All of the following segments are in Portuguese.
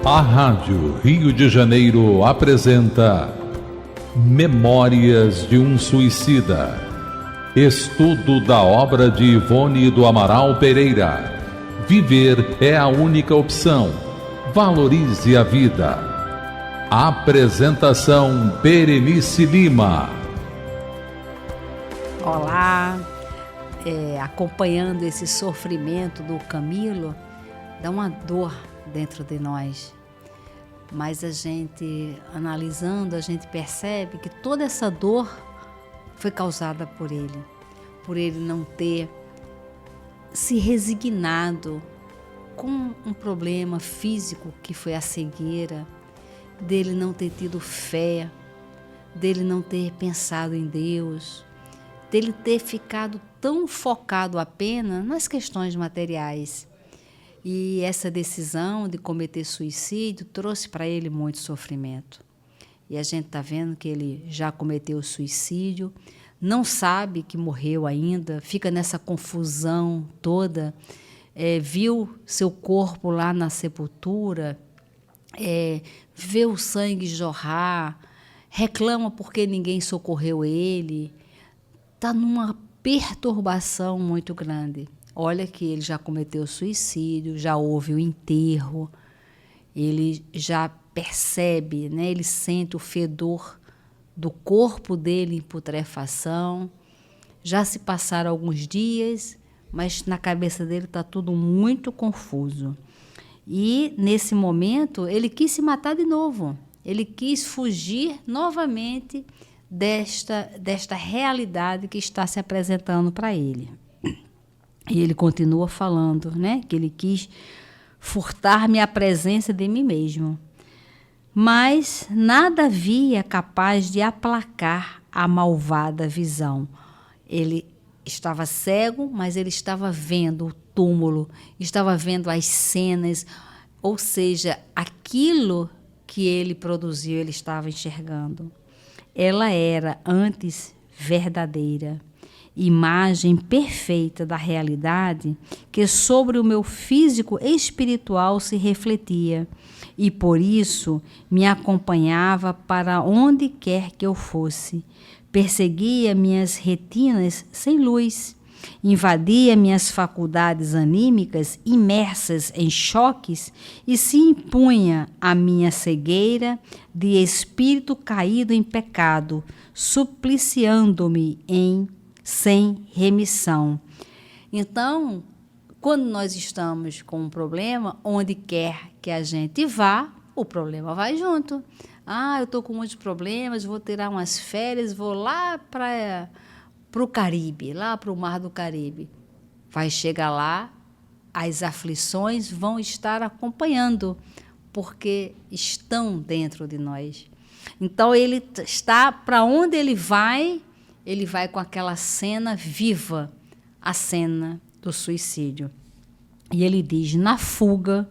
A Rádio Rio de Janeiro apresenta Memórias de um Suicida. Estudo da obra de Ivone do Amaral Pereira. Viver é a única opção. Valorize a vida. Apresentação Berenice Lima. Olá, acompanhando esse sofrimento do Camilo, dá uma dor dentro de nós. Mas a gente, analisando, a gente percebe que toda essa dor foi causada por ele não ter se resignado com um problema físico que foi a cegueira, dele não ter tido fé, dele não ter pensado em Deus, dele ter ficado tão focado apenas nas questões materiais. E essa decisão de cometer suicídio trouxe para ele muito sofrimento. E a gente está vendo que ele já cometeu suicídio, não sabe que morreu ainda, fica nessa confusão toda, viu seu corpo lá na sepultura, vê o sangue jorrar, reclama porque ninguém socorreu ele, está numa perturbação muito grande. Olha que ele já cometeu suicídio, já houve o enterro, ele já percebe, né? Ele sente o fedor do corpo dele em putrefação. Já se passaram alguns dias, mas na cabeça dele está tudo muito confuso. E, nesse momento, ele quis se matar de novo. Ele quis fugir novamente desta realidade que está se apresentando para ele. E ele continua falando, né, que ele quis furtar-me a presença de mim mesmo. Mas nada havia capaz de aplacar a malvada visão. Ele estava cego, mas ele estava vendo o túmulo, estava vendo as cenas, ou seja, aquilo que ele produziu, ele estava enxergando. Ela era antes verdadeira, imagem perfeita da realidade que sobre o meu físico espiritual se refletia e por isso me acompanhava para onde quer que eu fosse, perseguia minhas retinas sem luz, invadia minhas faculdades anímicas imersas em choques e se impunha à minha cegueira de espírito caído em pecado, supliciando-me sem remissão. Então, quando nós estamos com um problema, onde quer que a gente vá, o problema vai junto. Eu estou com muitos problemas, vou tirar umas férias, vou lá para o Caribe, lá para o Mar do Caribe. Vai chegar lá, as aflições vão estar acompanhando, porque estão dentro de nós. Então, ele está, para onde ele vai com aquela cena viva, a cena do suicídio. E ele diz, na fuga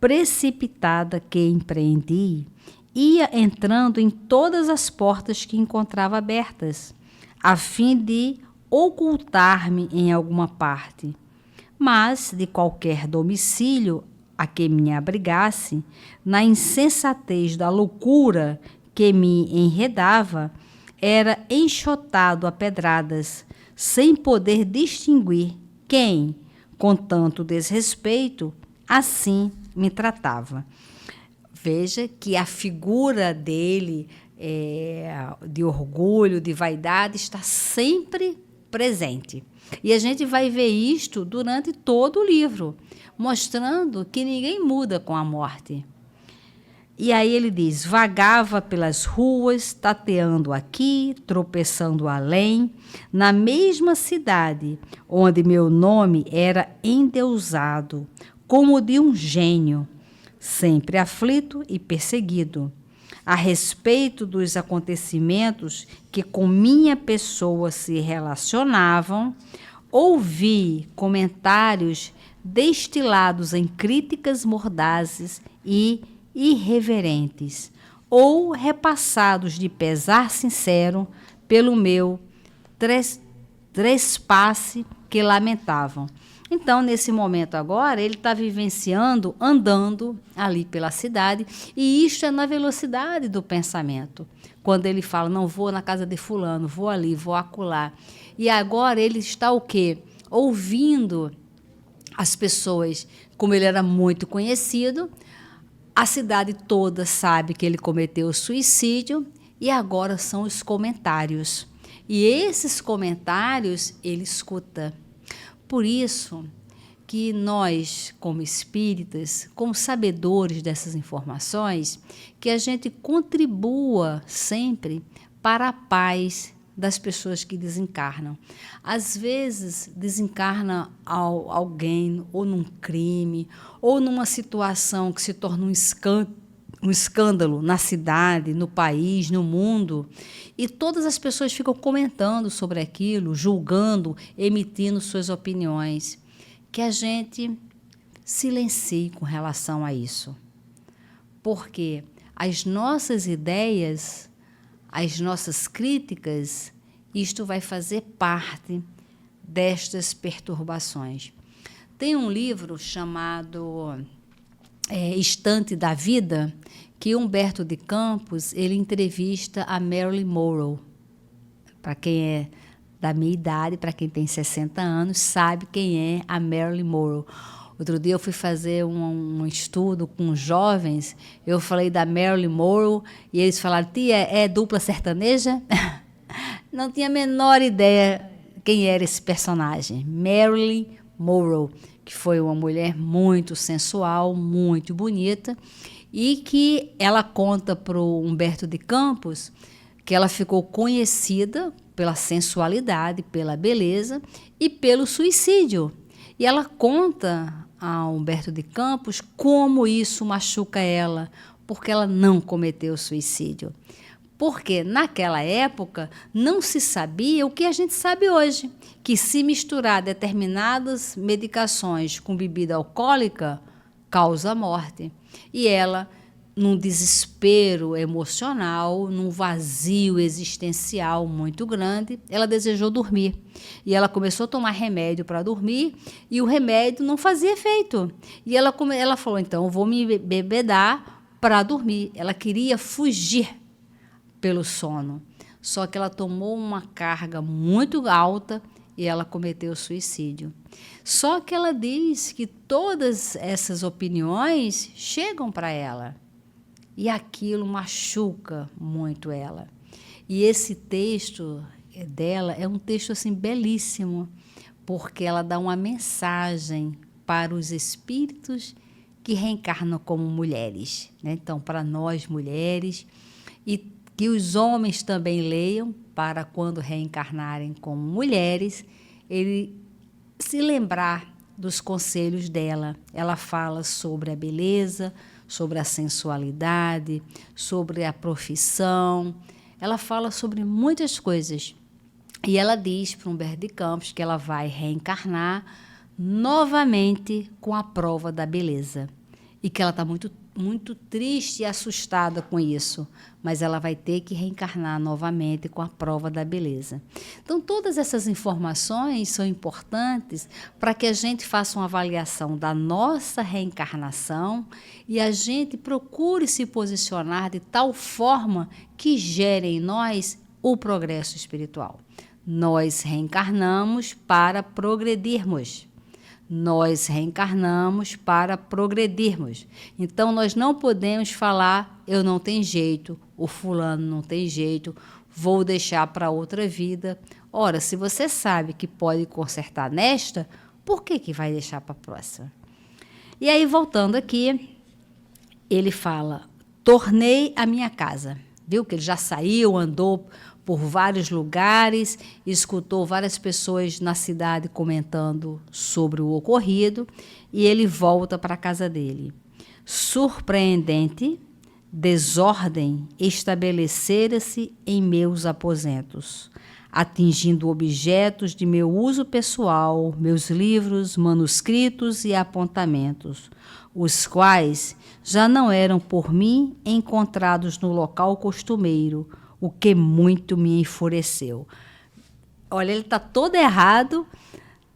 precipitada que empreendi, ia entrando em todas as portas que encontrava abertas, a fim de ocultar-me em alguma parte. Mas, de qualquer domicílio a que me abrigasse, na insensatez da loucura que me enredava, era enxotado a pedradas, sem poder distinguir quem, com tanto desrespeito, assim me tratava. Veja que a figura dele, de orgulho, de vaidade, está sempre presente. E a gente vai ver isto durante todo o livro, mostrando que ninguém muda com a morte. E aí ele diz, vagava pelas ruas, tateando aqui, tropeçando além, na mesma cidade, onde meu nome era endeusado, como o de um gênio, sempre aflito e perseguido. A respeito dos acontecimentos que com minha pessoa se relacionavam, ouvi comentários destilados em críticas mordazes e irreverentes, ou repassados de pesar sincero pelo meu trespasse que lamentavam. Então, nesse momento agora, ele está vivenciando, andando ali pela cidade, e isto é na velocidade do pensamento. Quando ele fala, não vou na casa de fulano, vou ali, vou acolá. E agora ele está o quê? Ouvindo as pessoas, como ele era muito conhecido, a cidade toda sabe que ele cometeu suicídio, e agora são os comentários. E esses comentários ele escuta. Por isso que nós, como espíritas, como sabedores dessas informações, que a gente contribua sempre para a paz das pessoas que desencarnam. Às vezes, desencarna alguém ou num crime, ou numa situação que se torna um escândalo na cidade, no país, no mundo, e todas as pessoas ficam comentando sobre aquilo, julgando, emitindo suas opiniões. Que a gente silencie com relação a isso. Porque as nossas ideias, as nossas críticas, isto vai fazer parte destas perturbações. Tem um livro chamado Estante da Vida, que Humberto de Campos ele entrevista a Marilyn Monroe. Para quem é da minha idade, para quem tem 60 anos, sabe quem é a Marilyn Monroe. Outro dia eu fui fazer um estudo com jovens, eu falei da Marilyn Monroe, e eles falaram, tia, é dupla sertaneja? Não tinha a menor ideia quem era esse personagem. Marilyn Monroe, que foi uma mulher muito sensual, muito bonita, e que ela conta para o Humberto de Campos que ela ficou conhecida pela sensualidade, pela beleza e pelo suicídio. E ela conta a Humberto de Campos como isso machuca ela, porque ela não cometeu suicídio. Porque naquela época não se sabia o que a gente sabe hoje, que se misturar determinadas medicações com bebida alcoólica, causa morte. E ela, num desespero emocional, num vazio existencial muito grande, ela desejou dormir. E ela começou a tomar remédio para dormir, e o remédio não fazia efeito. E ela falou, então, vou me bebedar para dormir. Ela queria fugir pelo sono. Só que ela tomou uma carga muito alta e ela cometeu suicídio. Só que ela diz que todas essas opiniões chegam para ela. E aquilo machuca muito ela. E esse texto dela é um texto assim belíssimo, porque ela dá uma mensagem para os espíritos que reencarnam como mulheres, né? Então, para nós mulheres, e que os homens também leiam, para quando reencarnarem como mulheres, ele se lembrar dos conselhos dela. Ela fala sobre a beleza, sobre a sensualidade, sobre a profissão. Ela fala sobre muitas coisas. E ela diz para Humberto de Campos que ela vai reencarnar novamente com a prova da beleza. E que ela está muito triste e assustada com isso, mas ela vai ter que reencarnar novamente com a prova da beleza. Então, todas essas informações são importantes para que a gente faça uma avaliação da nossa reencarnação e a gente procure se posicionar de tal forma que gere em nós o progresso espiritual. Nós reencarnamos para progredirmos. Nós reencarnamos para progredirmos. Então, nós não podemos falar, eu não tenho jeito, o fulano não tem jeito, vou deixar para outra vida. Ora, se você sabe que pode consertar nesta, por que vai deixar para a próxima? E aí, voltando aqui, ele fala, tornei a minha casa. Viu que ele já saiu, andou por vários lugares, escutou várias pessoas na cidade comentando sobre o ocorrido, e ele volta para a casa dele. Surpreendente, desordem estabelecera-se em meus aposentos, atingindo objetos de meu uso pessoal, meus livros, manuscritos e apontamentos, os quais já não eram por mim encontrados no local costumeiro, o que muito me enfureceu. Olha, ele está todo errado,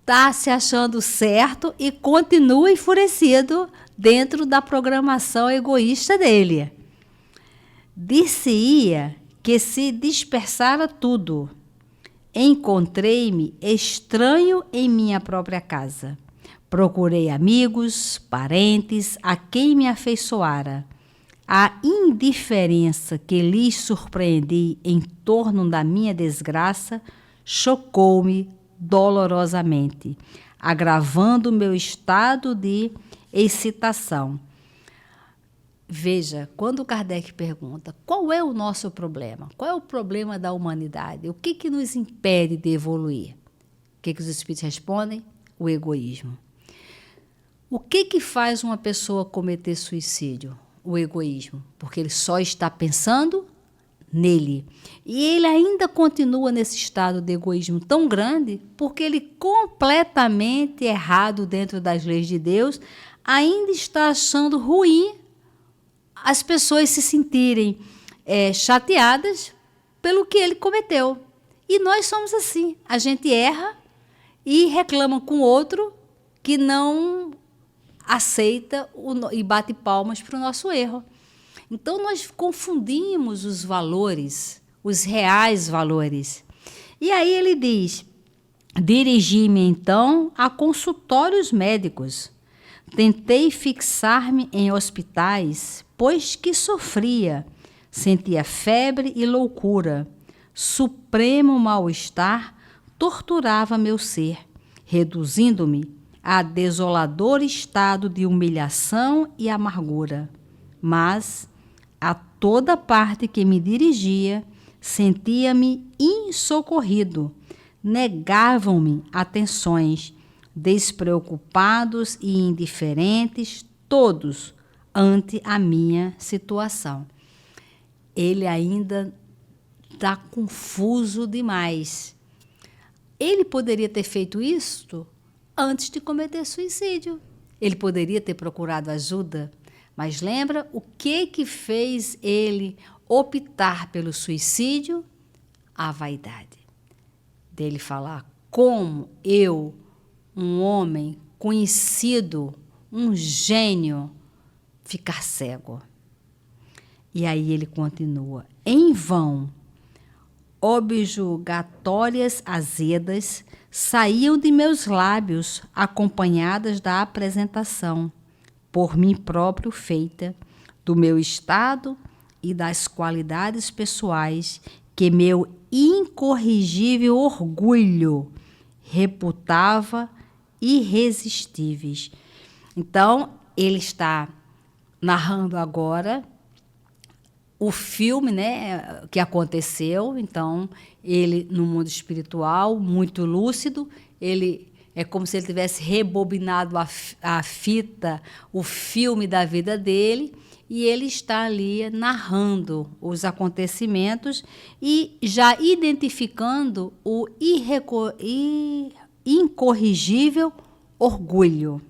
está se achando certo e continua enfurecido dentro da programação egoísta dele. Dir-se-ia que se dispersara tudo. Encontrei-me estranho em minha própria casa. Procurei amigos, parentes, a quem me afeiçoara. A indiferença que lhes surpreendi em torno da minha desgraça chocou-me dolorosamente, agravando meu estado de excitação. Veja, quando Kardec pergunta qual é o nosso problema, qual é o problema da humanidade, o que nos impede de evoluir? O que os espíritos respondem? O egoísmo. O que faz uma pessoa cometer suicídio? O egoísmo, porque ele só está pensando nele. E ele ainda continua nesse estado de egoísmo tão grande porque ele, completamente errado dentro das leis de Deus, ainda está achando ruim as pessoas se sentirem chateadas pelo que ele cometeu. E nós somos assim. A gente erra e reclama com o outro que não aceita e bate palmas para o nosso erro. Então, nós confundimos os valores, os reais valores. E aí ele diz, dirigi-me então a consultórios médicos. Tentei fixar-me em hospitais, pois que sofria, sentia febre e loucura. Supremo mal-estar torturava meu ser, reduzindo-me a desolador estado de humilhação e amargura. Mas, a toda parte que me dirigia, sentia-me insocorrido. Negavam-me atenções, despreocupados e indiferentes, todos ante a minha situação. Ele ainda está confuso demais. Ele poderia ter feito isto antes de cometer suicídio. Ele poderia ter procurado ajuda, mas lembra o que fez ele optar pelo suicídio? A vaidade. Dele falar, como eu, um homem conhecido, um gênio, ficar cego. E aí ele continua, em vão, objurgatórias azedas saíam de meus lábios, acompanhadas da apresentação, por mim próprio feita, do meu estado e das qualidades pessoais que meu incorrigível orgulho reputava irresistíveis. Então, ele está narrando agora o filme, né, que aconteceu. Então, ele, no mundo espiritual, muito lúcido, ele é como se ele tivesse rebobinado a fita, o filme da vida dele, e ele está ali narrando os acontecimentos e já identificando o incorrigível orgulho.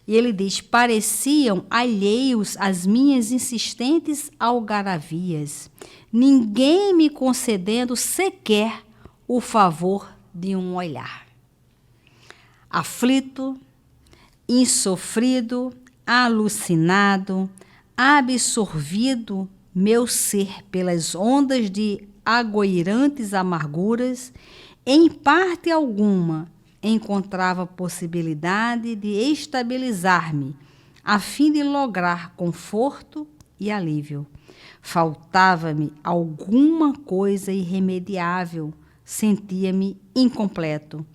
E ele diz, pareciam alheios às minhas insistentes algaravias, ninguém me concedendo sequer o favor de um olhar. Aflito, insofrido, alucinado, absorvido, meu ser pelas ondas de agoirantes amarguras, em parte alguma, encontrava possibilidade de estabilizar-me, a fim de lograr conforto e alívio. Faltava-me alguma coisa irremediável, sentia-me incompleto.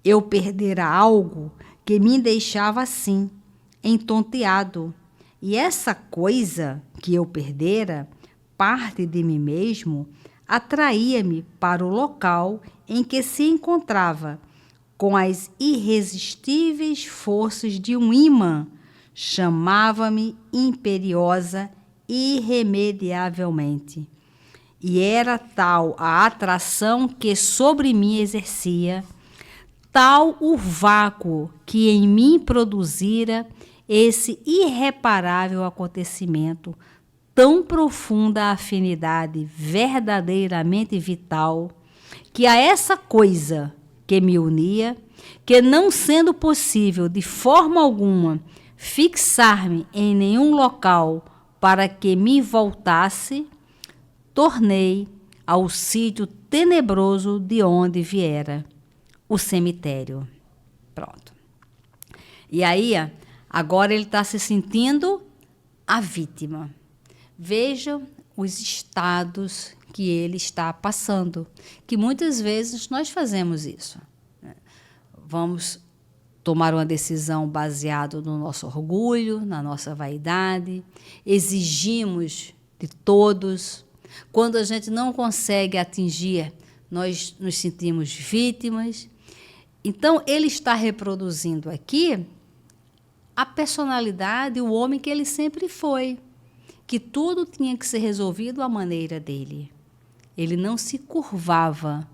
Eu perdera algo que me deixava assim, entonteado. E essa coisa que eu perdera, parte de mim mesmo, atraía-me para o local em que se encontrava, com as irresistíveis forças de um imã, chamava-me imperiosa irremediavelmente. E era tal a atração que sobre mim exercia, tal o vácuo que em mim produzira esse irreparável acontecimento, tão profunda a afinidade verdadeiramente vital, que a essa coisa que me unia, que, não sendo possível de forma alguma fixar-me em nenhum local para que me voltasse, tornei ao sítio tenebroso de onde viera, o cemitério. Pronto. E aí, agora ele está se sentindo a vítima. Veja os estados que ele está passando, que muitas vezes nós fazemos isso. Vamos tomar uma decisão baseada no nosso orgulho, na nossa vaidade, exigimos de todos. Quando a gente não consegue atingir, nós nos sentimos vítimas. Então, ele está reproduzindo aqui a personalidade, o homem que ele sempre foi, que tudo tinha que ser resolvido à maneira dele. Ele não se curvava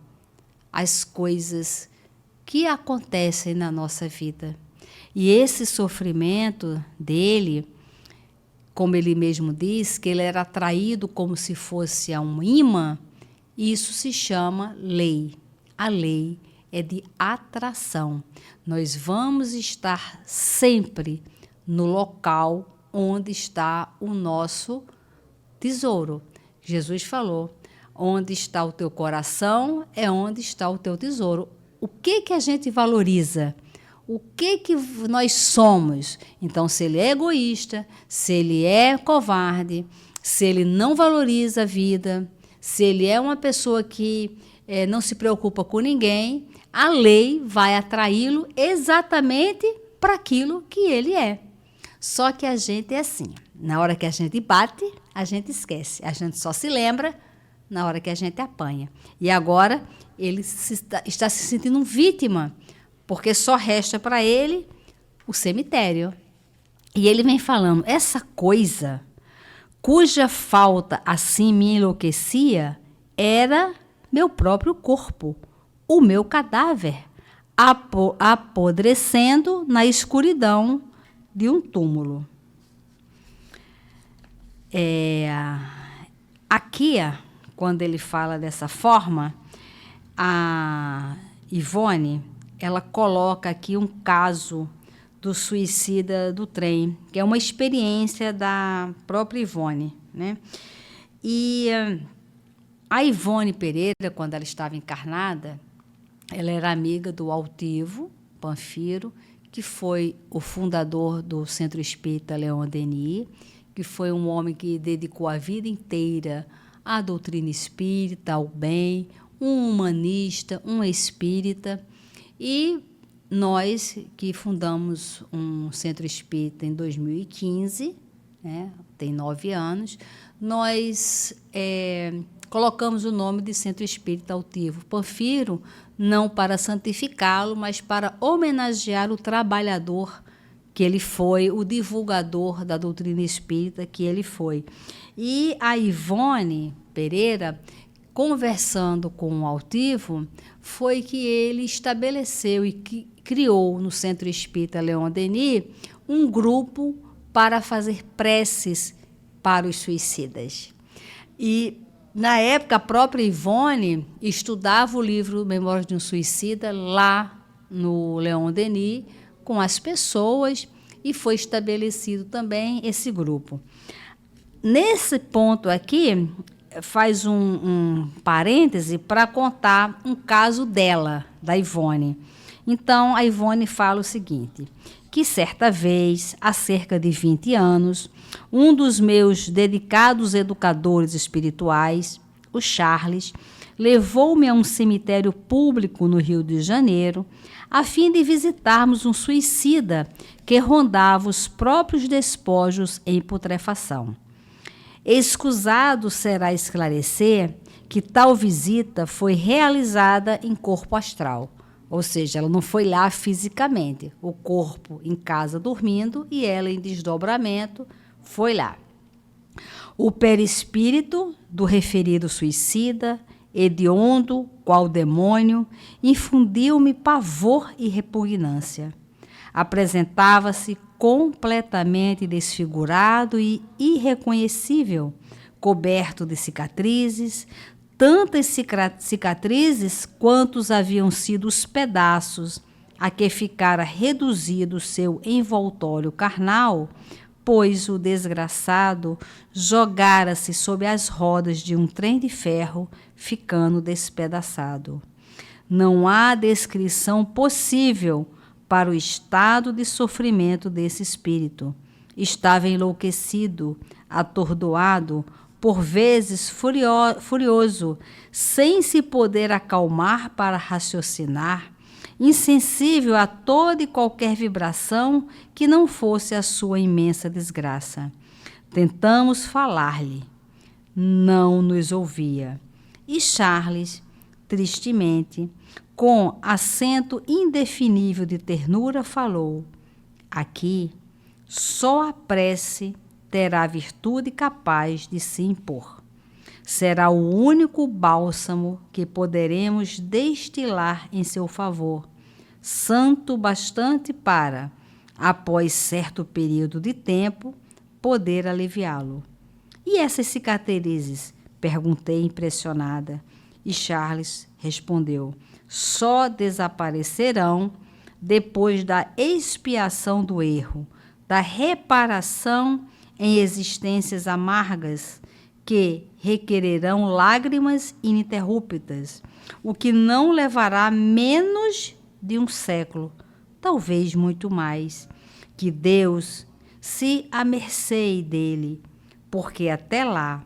às coisas que acontecem na nossa vida. E esse sofrimento dele, como ele mesmo diz, que ele era atraído como se fosse a um imã, isso se chama lei. A lei é de atração. Nós vamos estar sempre no local onde está o nosso tesouro. Jesus falou, onde está o teu coração é onde está o teu tesouro. O que a gente valoriza? O que nós somos? Então, se ele é egoísta, se ele é covarde, se ele não valoriza a vida, se ele é uma pessoa que não se preocupa com ninguém, a lei vai atraí-lo exatamente para aquilo que ele é. Só que a gente é assim. Na hora que a gente bate, a gente esquece. A gente só se lembra na hora que a gente apanha. E agora ele está se sentindo vítima, porque só resta para ele o cemitério. E ele vem falando, essa coisa cuja falta assim me enlouquecia era meu próprio corpo, o meu cadáver, apodrecendo na escuridão de um túmulo. Aqui, quando ele fala dessa forma, a Ivone, ela coloca aqui um caso do suicida do trem, que é uma experiência da própria Ivone, né? E a Ivone Pereira, quando ela estava encarnada, ela era amiga do Altivo Panfiro, que foi o fundador do Centro Espírita Leon Denis, que foi um homem que dedicou a vida inteira à doutrina espírita, ao bem, um humanista, um espírita. E nós, que fundamos um centro espírita em 2015, né, tem 9 anos, nós colocamos o nome de Centro Espírita Altivo Panfiro, não para santificá-lo, mas para homenagear o trabalhador que ele foi, o divulgador da doutrina espírita que ele foi. E a Ivone Pereira, conversando com o Altivo, foi que ele estabeleceu e criou no Centro Espírita Leon Denis um grupo para fazer preces para os suicidas. E, na época, a própria Ivone estudava o livro Memórias de um Suicida lá no Leon Denis com as pessoas e foi estabelecido também esse grupo. Nesse ponto aqui, faz um parêntese para contar um caso dela, da Ivone. Então, a Ivone fala o seguinte, que certa vez, há cerca de 20 anos, um dos meus dedicados educadores espirituais, o Charles, levou-me a um cemitério público no Rio de Janeiro, a fim de visitarmos um suicida que rondava os próprios despojos em putrefação. Escusado será esclarecer que tal visita foi realizada em corpo astral, ou seja, ela não foi lá fisicamente, o corpo em casa dormindo e ela em desdobramento foi lá. O perispírito do referido suicida, hediondo, qual demônio, infundiu-me pavor e repugnância. Apresentava-se completamente desfigurado e irreconhecível, coberto de cicatrizes, tantas cicatrizes quantos haviam sido os pedaços, a que ficara reduzido seu envoltório carnal, pois o desgraçado jogara-se sob as rodas de um trem de ferro, ficando despedaçado. Não há descrição possível para o estado de sofrimento desse espírito. Estava enlouquecido, atordoado, por vezes furioso, sem se poder acalmar para raciocinar, insensível a toda e qualquer vibração que não fosse a sua imensa desgraça. Tentamos falar-lhe. Não nos ouvia. E Charles, tristemente, com acento indefinível de ternura, falou: aqui, só a prece terá virtude capaz de se impor. Será o único bálsamo que poderemos destilar em seu favor, santo bastante para, após certo período de tempo, poder aliviá-lo. E essas cicatrizes? Perguntei impressionada. E Charles respondeu: só desaparecerão depois da expiação do erro, da reparação em existências amargas que requererão lágrimas ininterruptas, o que não levará menos de um século, talvez muito mais. Que Deus se amercê dele, porque até lá,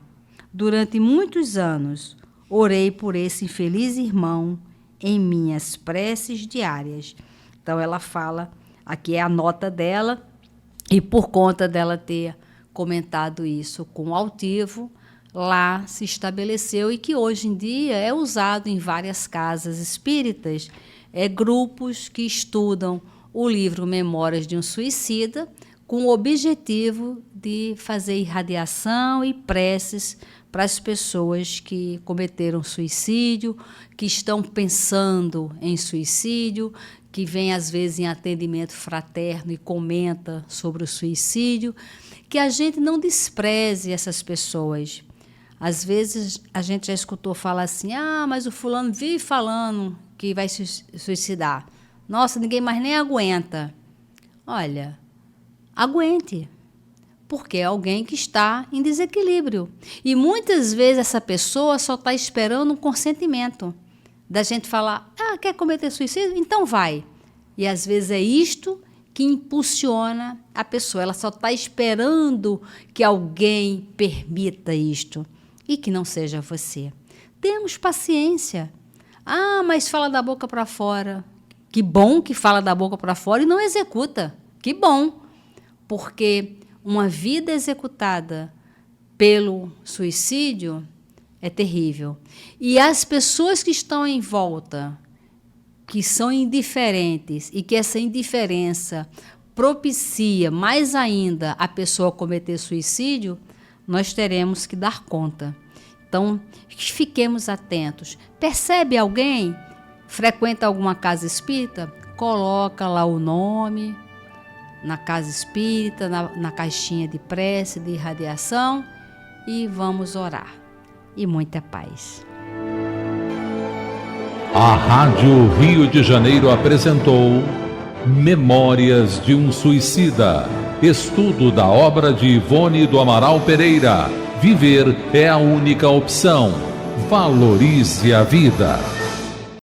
durante muitos anos, orei por esse infeliz irmão em minhas preces diárias. Então ela fala, aqui é a nota dela, e por conta dela ter comentado isso com o altivo, lá se estabeleceu e que hoje em dia é usado em várias casas espíritas, grupos que estudam o livro Memórias de um Suicida, com o objetivo de fazer irradiação e preces para as pessoas que cometeram suicídio, que estão pensando em suicídio, que vem às vezes em atendimento fraterno e comenta sobre o suicídio, que a gente não despreze essas pessoas. Às vezes a gente já escutou falar assim, mas o fulano vive falando que vai se suicidar. Nossa, ninguém mais nem aguenta. Olha, aguente, porque é alguém que está em desequilíbrio. E muitas vezes essa pessoa só está esperando um consentimento. Da gente falar, quer cometer suicídio? Então vai. E às vezes é isto que impulsiona a pessoa. Ela só está esperando que alguém permita isto. E que não seja você. Temos paciência. Mas fala da boca para fora. Que bom que fala da boca para fora e não executa. Que bom. Porque uma vida executada pelo suicídio é terrível. E as pessoas que estão em volta, que são indiferentes, e que essa indiferença propicia mais ainda a pessoa cometer suicídio, nós teremos que dar conta. Então, fiquemos atentos. Percebe alguém? Frequenta alguma casa espírita? Coloca lá o nome na casa espírita, na caixinha de prece, de irradiação, e vamos orar. E muita paz. A Rádio Rio de Janeiro apresentou Memórias de um Suicida. Estudo da obra de Ivone do Amaral Pereira. Viver é a única opção. Valorize a vida.